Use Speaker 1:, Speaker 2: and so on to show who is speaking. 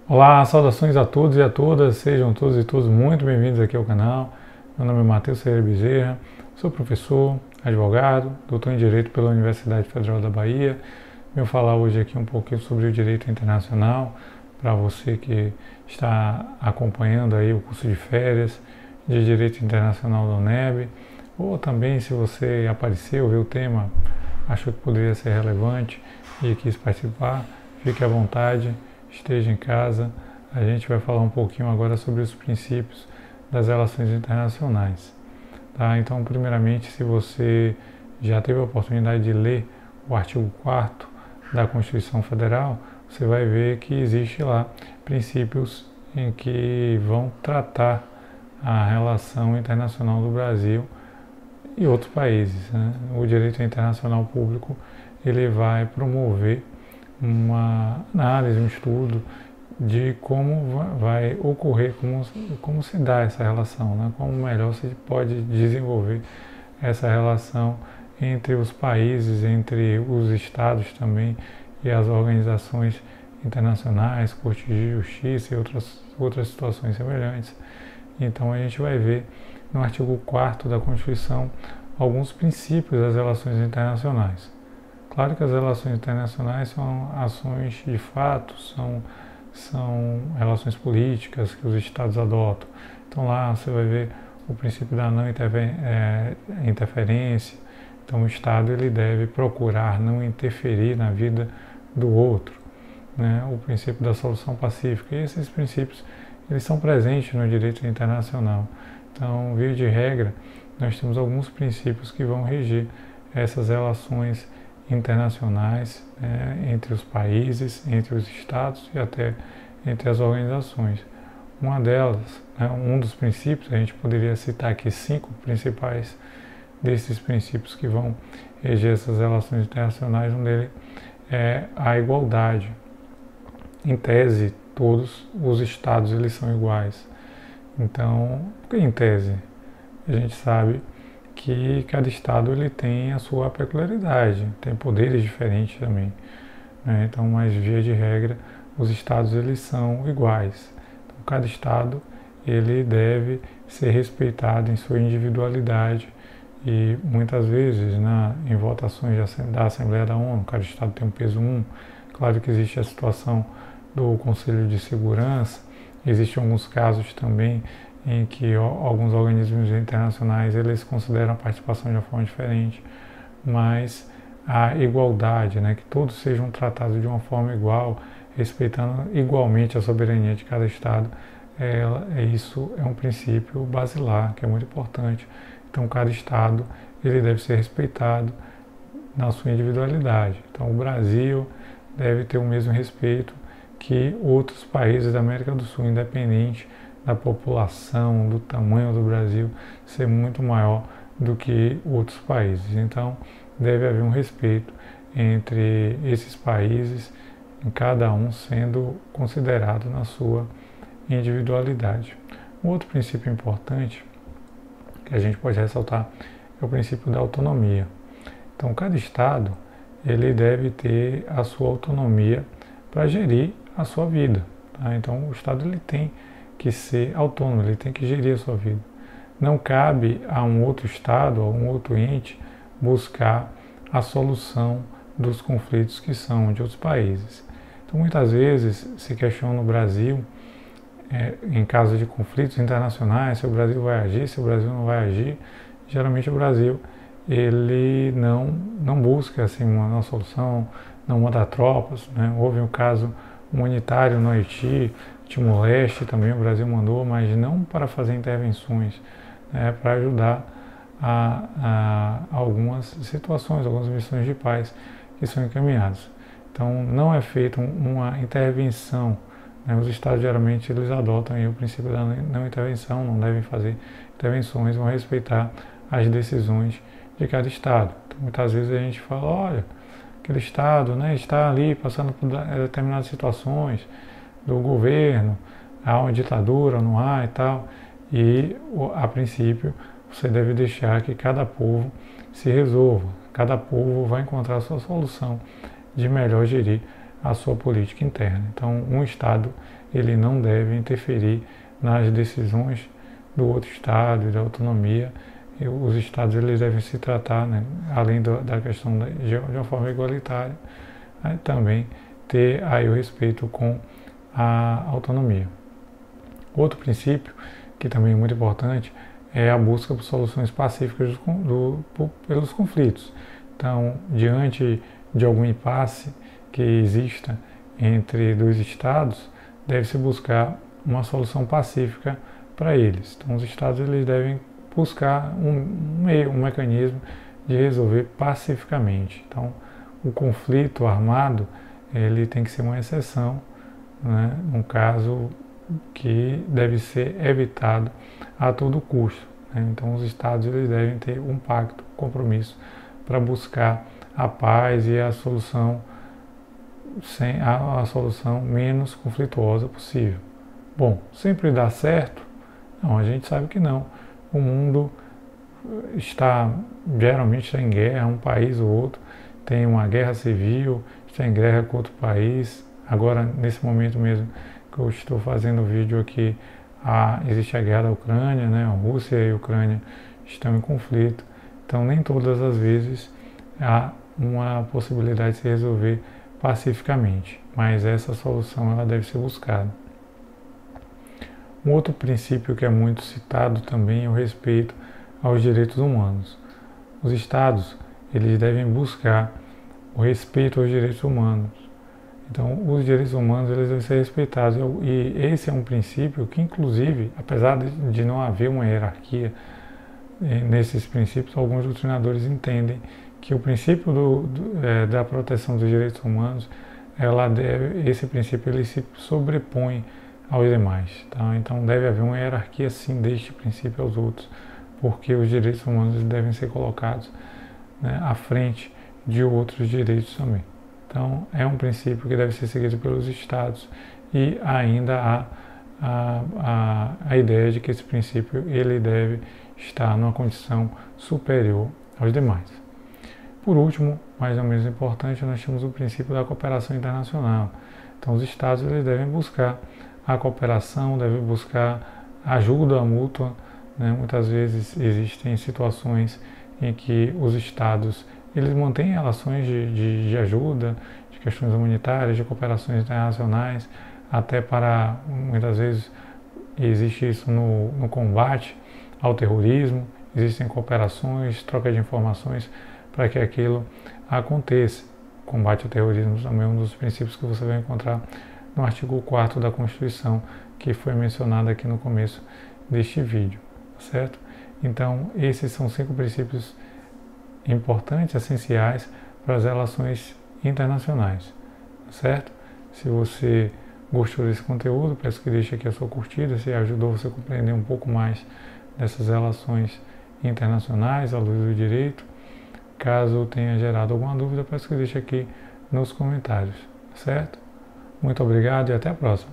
Speaker 1: Olá, saudações a todos e a todas, sejam todos e todas muito bem-vindos aqui ao canal. Meu nome é Matheus Ferreira Bezerra, sou professor, advogado, doutor em Direito pela Universidade Federal da Bahia. Venho falar hoje aqui um pouquinho sobre o direito internacional, para você que está acompanhando aí o curso de férias de Direito Internacional da UNEB, ou também se você apareceu, viu o tema, achou que poderia ser relevante e quis participar, fique à vontade. Esteja em casa, a gente vai falar um pouquinho agora sobre os princípios das relações internacionais. Tá? Então, primeiramente, se você já teve a oportunidade de ler o artigo 4º da Constituição Federal, você vai ver que existe lá princípios em que vão tratar a relação internacional do Brasil e outros países. Né? O direito internacional público ele vai promover uma análise, um estudo de como vai ocorrer, como se dá essa relação, né? Como melhor se pode desenvolver essa relação entre os países, entre os estados também e as organizações internacionais, cortes de justiça e outras situações semelhantes. Então a gente vai ver no artigo 4º da Constituição alguns princípios das relações internacionais. Claro que as relações internacionais são ações de fato, são relações políticas que os estados adotam. Então lá você vai ver o princípio da não interferência. Então o Estado ele deve procurar não interferir na vida do outro. Né? O princípio da solução pacífica. E esses princípios eles são presentes no direito internacional. Então, via de regra, nós temos alguns princípios que vão reger essas relações internacionais, entre os países, entre os estados e até entre as organizações. Uma delas, um dos princípios, a gente poderia citar aqui 5 principais desses princípios que vão reger essas relações internacionais. Um deles é a igualdade. Em tese, todos os estados eles são iguais. Então, em tese, a gente sabe que cada estado ele tem a sua peculiaridade, tem poderes diferentes também, né? Então, mas via de regra, os estados eles são iguais. Então, cada estado ele deve ser respeitado em sua individualidade e muitas vezes, em votações da Assembleia da ONU, cada estado tem um peso 1. Claro que existe a situação do Conselho de Segurança, existem alguns casos também em que alguns organismos internacionais eles consideram a participação de uma forma diferente, mas a igualdade, que todos sejam tratados de uma forma igual, respeitando igualmente a soberania de cada Estado, isso é um princípio basilar, que é muito importante. Então, cada Estado ele deve ser respeitado na sua individualidade. Então, o Brasil deve ter o mesmo respeito que outros países da América do Sul, independente da população, do tamanho do Brasil ser muito maior do que outros países. Então, deve haver um respeito entre esses países, em cada um sendo considerado na sua individualidade. Um outro princípio importante que a gente pode ressaltar é o princípio da autonomia. Então, cada estado ele deve ter a sua autonomia para gerir a sua vida. Tá? Então, o estado ele tem que ser autônomo, ele tem que gerir a sua vida. Não cabe a um outro estado, a um outro ente, buscar a solução dos conflitos que são de outros países. Então, muitas vezes se questiona o Brasil, em caso de conflitos internacionais, se o Brasil vai agir, se o Brasil não vai agir. Geralmente o Brasil ele não busca assim, uma solução, não manda tropas. Né? Houve um caso humanitário no Haiti, Timor-Leste também o Brasil mandou, mas não para fazer intervenções, para ajudar a algumas situações, algumas missões de paz que são encaminhadas. Então não é feita uma intervenção. Os estados geralmente eles adotam o princípio da não intervenção, não devem fazer intervenções, vão respeitar as decisões de cada estado. Então, muitas vezes a gente fala, olha, aquele estado está ali passando por determinadas situações do governo, há uma ditadura, não há e tal, e a princípio você deve deixar que cada povo se resolva, cada povo vai encontrar a sua solução de melhor gerir a sua política interna. Então, um Estado ele não deve interferir nas decisões do outro Estado e da autonomia. E os Estados eles devem se tratar, né, além da questão de uma forma igualitária, também ter aí o respeito com a autonomia. Outro princípio, que também é muito importante, é a busca por soluções pacíficas pelos conflitos. Então, diante de algum impasse que exista entre dois estados, deve-se buscar uma solução pacífica para eles. Então, os estados eles devem buscar um mecanismo de resolver pacificamente. Então, o conflito armado ele tem que ser uma exceção, né, um caso que deve ser evitado a todo custo. Né? Então, os estados eles devem ter um pacto, um compromisso para buscar a paz e a solução a solução menos conflituosa possível. Bom, sempre dá certo? Não, a gente sabe que não. O mundo geralmente está em guerra, um país ou outro tem uma guerra civil, está em guerra com outro país. Agora, nesse momento mesmo que eu estou fazendo o vídeo aqui, existe a guerra da Ucrânia, né? A Rússia e a Ucrânia estão em conflito. Então, nem todas as vezes há uma possibilidade de se resolver pacificamente, mas essa solução ela deve ser buscada. Um outro princípio que é muito citado também é o respeito aos direitos humanos. Os estados eles devem buscar o respeito aos direitos humanos. Então, os direitos humanos eles devem ser respeitados e esse é um princípio que, inclusive, apesar de não haver uma hierarquia nesses princípios, alguns doutrinadores entendem que o princípio da proteção dos direitos humanos, esse princípio ele se sobrepõe aos demais. Tá? Então deve haver uma hierarquia sim deste princípio aos outros, porque os direitos humanos devem ser colocados, né, à frente de outros direitos também. Então é um princípio que deve ser seguido pelos estados e ainda há a ideia de que esse princípio ele deve estar numa condição superior aos demais. Por último, mais ou menos importante, nós temos o princípio da cooperação internacional. Então, os estados eles devem buscar a cooperação, devem buscar ajuda mútua. Né? Muitas vezes existem situações em que os estados eles mantêm relações de ajuda, de questões humanitárias, de cooperações internacionais, até para, muitas vezes, existe isso no combate ao terrorismo, existem cooperações, troca de informações para que aquilo aconteça. O combate ao terrorismo também é um dos princípios que você vai encontrar no artigo 4º da Constituição, que foi mencionado aqui no começo deste vídeo, certo? Então, esses são 5 princípios importantes, essenciais para as relações internacionais, certo? Se você gostou desse conteúdo, peço que deixe aqui a sua curtida, se ajudou você a compreender um pouco mais dessas relações internacionais à luz do direito. Caso tenha gerado alguma dúvida, peço que deixe aqui nos comentários, certo? Muito obrigado e até a próxima.